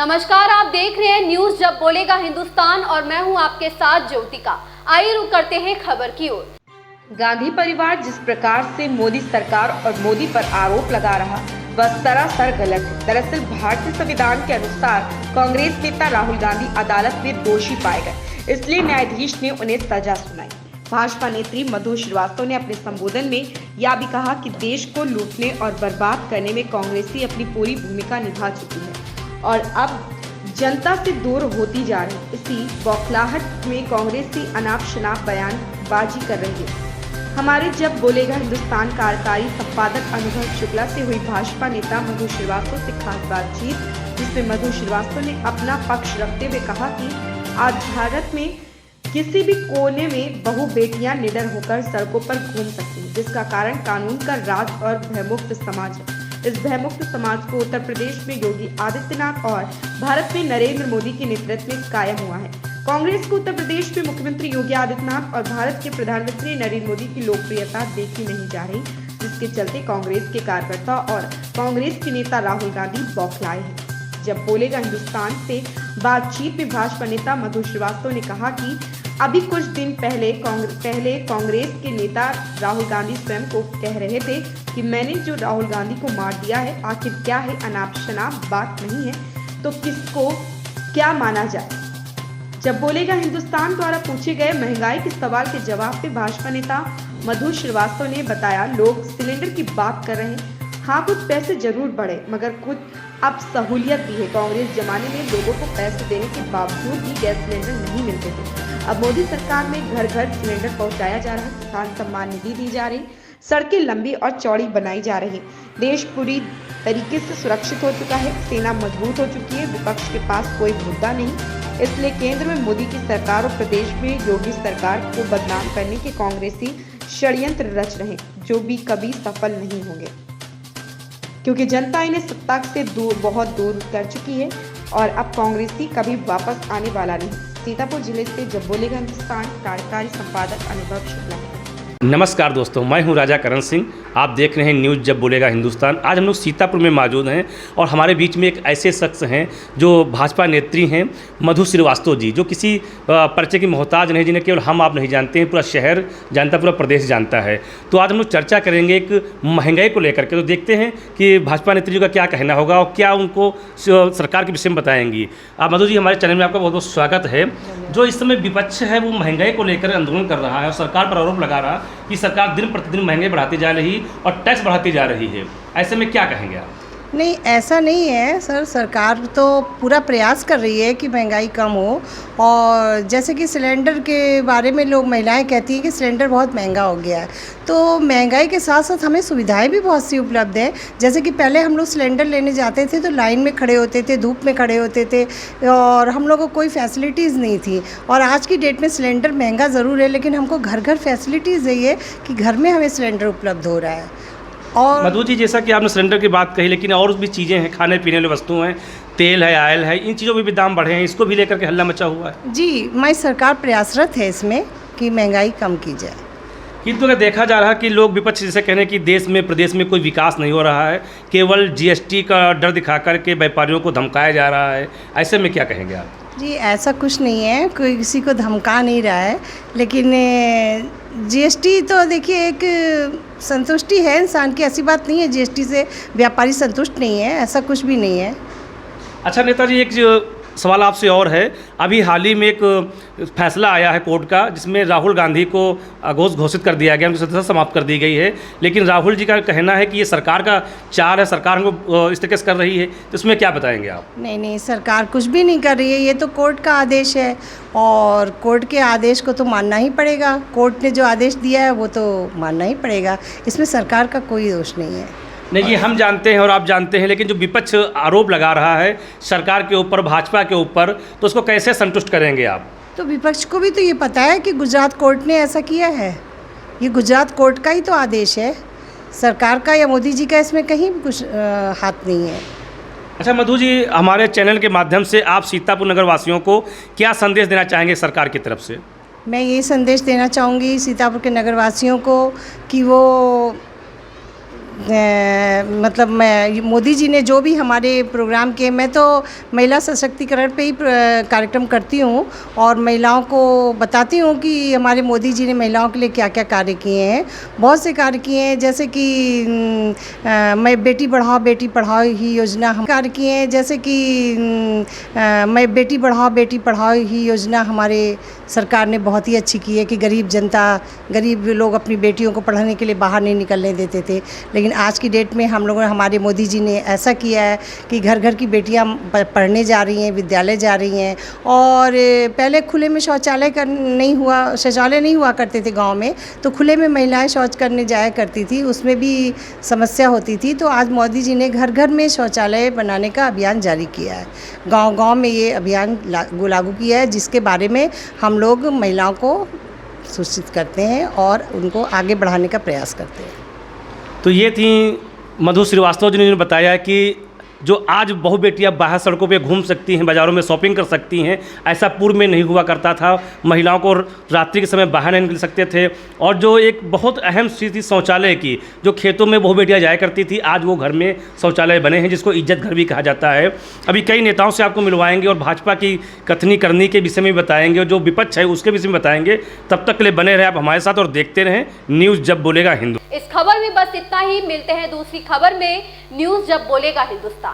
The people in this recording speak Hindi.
नमस्कार, आप देख रहे हैं न्यूज जब बोलेगा हिंदुस्तान और मैं हूं आपके साथ ज्योतिका। आइए रुक करते हैं खबर की ओर। गांधी परिवार जिस प्रकार से मोदी सरकार और मोदी पर आरोप लगा रहा वह सरासर गलत है। दरअसल भारतीय संविधान के अनुसार कांग्रेस नेता राहुल गांधी अदालत में दोषी पाए गए, इसलिए न्यायाधीश ने उन्हें सजा सुनाई। भाजपा नेत्री मधु श्रीवास्तव ने अपने संबोधन में यह भी कहा कि देश को लूटने और बर्बाद करने में कांग्रेसी अपनी पूरी भूमिका निभा चुकी है और अब जनता से दूर होती जा रही है। इसी बौखलाहट में कांग्रेसी अनाप शनाप बयानबाजी कर रही है। हमारे जब बोलेगा हिंदुस्तान कार्यकारी संपादक अनुभव शुक्ला से हुई भाजपा नेता मधु श्रीवास्तव से खास बातचीत, जिसमें मधु श्रीवास्तव ने अपना पक्ष रखते हुए कहा कि आज भारत में किसी भी कोने में बहु बेटियां निडर होकर सड़कों पर घूम सकती हैं, जिसका कारण कानून का राज और भयमुक्त समाज है। इस भयमुक्त समाज को उत्तर प्रदेश में योगी आदित्यनाथ और भारत में नरेंद्र मोदी के नेतृत्व में कायम हुआ है। कांग्रेस को उत्तर प्रदेश में मुख्यमंत्री योगी आदित्यनाथ और भारत के प्रधानमंत्री नरेंद्र मोदी की लोकप्रियता देखी नहीं जा रही, जिसके चलते कांग्रेस के कार्यकर्ता और कांग्रेस के नेता राहुल गांधी बौखलाए हैं। जब बोलेगा हिंदुस्तान से बातचीत में भाजपा नेता मधु श्रीवास्तव ने कहा कि अभी कुछ दिन पहले कांग्रेस के नेता राहुल गांधी स्वयं को कह रहे थे कि मैंने जो राहुल गांधी को मार दिया है आखिर क्या है, अनाप शनाप बात नहीं है तो किसको क्या माना जाए। जब बोलेगा हिंदुस्तान द्वारा पूछे गए महंगाई के सवाल के जवाब में भाजपा नेता मधु श्रीवास्तव ने बताया, लोग सिलेंडर की बात कर रहे हैं, हाँ कुछ पैसे जरूर बढ़े मगर कुछ अब सहूलियत भी है। कांग्रेस जमाने में लोगों को पैसे देने के बावजूद भी गैस सिलेंडर नहीं मिलते थे। अब मोदी सरकार में घर घर सिलेंडर पहुंचाया जा रहा है, किसान सम्मान निधि दी जा रही, सड़कें लंबी और चौड़ी बनाई जा रही, देश पूरी तरीके से सुरक्षित हो चुका है, सेना मजबूत हो चुकी है, विपक्ष के पास कोई मुद्दा नहीं। इसलिए केंद्र में मोदी की सरकार और प्रदेश में योगी सरकार को बदनाम करने के कांग्रेसी षड्यंत्र रच रहे, जो भी कभी सफल नहीं होंगे, क्योंकि जनता इन्हें सत्ता से बहुत दूर कर चुकी है और अब कांग्रेसी कभी वापस आने वाला नहीं। सीतापुर जिले से जब बोलेगा हिंदुस्तान कार्यकारी संपादक अनुभव शुक्ला। नमस्कार दोस्तों, मैं हूं राजा करण सिंह। आप देख रहे हैं न्यूज़ जब बोलेगा हिंदुस्तान। आज हम लोग सीतापुर में मौजूद हैं और हमारे बीच में एक ऐसे शख्स हैं जो भाजपा नेत्री हैं मधु श्रीवास्तव जी, जो किसी परिचय की मोहताज नहीं, जिन्हें केवल हम आप नहीं जानते हैं, पूरा शहर जानता, पूरा प्रदेश जानता है। तो आज हम लोग चर्चा करेंगे एक महंगाई को लेकर के। तो देखते हैं कि भाजपा नेत्री जी का क्या कहना होगा और क्या उनको सरकार के विषय में बताएंगी। आप मधु जी, हमारे चैनल में आपका बहुत बहुत स्वागत है। जो इस समय विपक्ष है वो महंगाई को लेकर आंदोलन कर रहा है और सरकार पर आरोप लगा रहा कि सरकार दिन प्रतिदिन महंगाई बढ़ाती जा रही और टैक्स बढ़ाती जा रही है। ऐसे में क्या कहेंगे आप? नहीं, ऐसा नहीं है सर। सरकार तो पूरा प्रयास कर रही है कि महंगाई कम हो। और जैसे कि सिलेंडर के बारे में लोग महिलाएं कहती हैं कि सिलेंडर बहुत महंगा हो गया है, तो महंगाई के साथ साथ हमें सुविधाएं भी बहुत सी उपलब्ध हैं। जैसे कि पहले हम लोग सिलेंडर लेने जाते थे तो लाइन में खड़े होते थे, धूप में खड़े होते थे और हम लोगों को कोई फैसिलिटीज़ नहीं थी। और आज की डेट में सिलेंडर महंगा ज़रूर है, लेकिन हमको घर घर फैसिलिटीज़ यही है कि घर में हमें सिलेंडर उपलब्ध हो रहा है। और मधु जी, जैसा कि आपने सिलेंडर की बात कही, लेकिन और भी चीज़ें हैं, खाने पीने वाली वस्तुएं हैं, तेल है, ऑयल है, इन चीज़ों में भी दाम बढ़े हैं, इसको भी लेकर के हल्ला मचा हुआ है। जी, हमारी सरकार प्रयासरत है इसमें कि महंगाई कम की जाए। किंतु अगर देखा जा रहा है कि लोग विपक्ष जैसे कह रहे हैं कि देश में प्रदेश में कोई विकास नहीं हो रहा है, केवल जीएसटी का डर दिखा करके व्यापारियों को धमकाया जा रहा है। ऐसे में क्या कहेंगे आप? जी, ऐसा कुछ नहीं है, कोई किसी को धमका नहीं रहा है, लेकिन जीएसटी तो देखिए एक संतुष्टि है इंसान की, ऐसी बात नहीं है जीएसटी से व्यापारी संतुष्ट नहीं है, ऐसा कुछ भी नहीं है। अच्छा नेताजी, एक जो सवाल आपसे और है, अभी हाल ही में एक फैसला आया है कोर्ट का, जिसमें राहुल गांधी को अघोष घोषित कर दिया गया, उनकी सदस्यता समाप्त कर दी गई है। लेकिन राहुल जी का कहना है कि ये सरकार का चाल है, सरकार को इस तरीके से कर रही है, तो इसमें क्या बताएंगे आप? नहीं, सरकार कुछ भी नहीं कर रही है, ये तो कोर्ट का आदेश है और कोर्ट के आदेश को तो मानना ही पड़ेगा। कोर्ट ने जो आदेश दिया है वो तो मानना ही पड़ेगा, इसमें सरकार का कोई दोष नहीं है। नहीं, ये हम जानते हैं और आप जानते हैं, लेकिन जो विपक्ष आरोप लगा रहा है सरकार के ऊपर, भाजपा के ऊपर, तो उसको कैसे संतुष्ट करेंगे आप? तो विपक्ष को भी तो ये पता है कि गुजरात कोर्ट ने ऐसा किया है, ये गुजरात कोर्ट का ही तो आदेश है, सरकार का या मोदी जी का इसमें कहीं भी कुछ हाथ नहीं है। अच्छा मधु जी, हमारे चैनल के माध्यम से आप सीतापुर नगर वासियों को क्या संदेश देना चाहेंगे सरकार की तरफ से? मैं ये संदेश देना चाहूँगी सीतापुर के नगरवासियों को कि वो मतलब मैं मोदी जी ने जो भी हमारे प्रोग्राम किए, मैं तो महिला सशक्तिकरण पे ही कार्यक्रम करती हूँ और महिलाओं को बताती हूँ कि हमारे मोदी जी ने महिलाओं के लिए क्या क्या कार्य किए हैं। बहुत से कार्य किए हैं, जैसे कि मैं बेटी पढ़ाओ ही योजना हम कार्य किए हैं, जैसे कि मैं बेटी पढ़ाओ ही योजना हमारे सरकार ने बहुत ही अच्छी की है कि गरीब लोग अपनी बेटियों को पढ़ाने के लिए बाहर नहीं निकलने देते थे। लेकिन आज की डेट में हम लोगों ने, हमारे मोदी जी ने ऐसा किया है कि घर घर की बेटियां पढ़ने जा रही हैं, विद्यालय जा रही हैं। और पहले खुले में शौचालय नहीं हुआ करते थे गांव में, तो खुले में महिलाएं शौच करने जाया करती थी, उसमें भी समस्या होती थी। तो आज मोदी जी ने घर घर में शौचालय बनाने का अभियान जारी किया है, गाँव गाँव में ये अभियान लागू किया है, जिसके बारे में हम लोग महिलाओं को सूचित करते हैं और उनको आगे बढ़ाने का प्रयास करते हैं। तो ये थी मधु श्रीवास्तव जी ने बताया कि जो आज बहु बेटियां बाहर सड़कों पे घूम सकती हैं, बाज़ारों में शॉपिंग कर सकती हैं, ऐसा पूर्व में नहीं हुआ करता था। महिलाओं को रात्रि के समय बाहर नहीं निकल सकते थे। और जो एक बहुत अहम चीज़ थी शौचालय की, जो खेतों में बहु बेटियां जाया करती थी, आज वो घर में शौचालय बने हैं, जिसको इज्जत घर भी कहा जाता है। अभी कई नेताओं से आपको मिलवाएंगे और भाजपा की कथनी करनी के विषय में बताएंगे और जो विपक्ष है उसके विषय में बताएंगे। तब तक के लिए बने रहे आप हमारे साथ और देखते रहें न्यूज़ जब बोलेगा हिंदुस्तान। इस खबर में बस इतना ही। मिलते हैं दूसरी खबर में न्यूज़ जब बोलेगा हिंदुस्तान।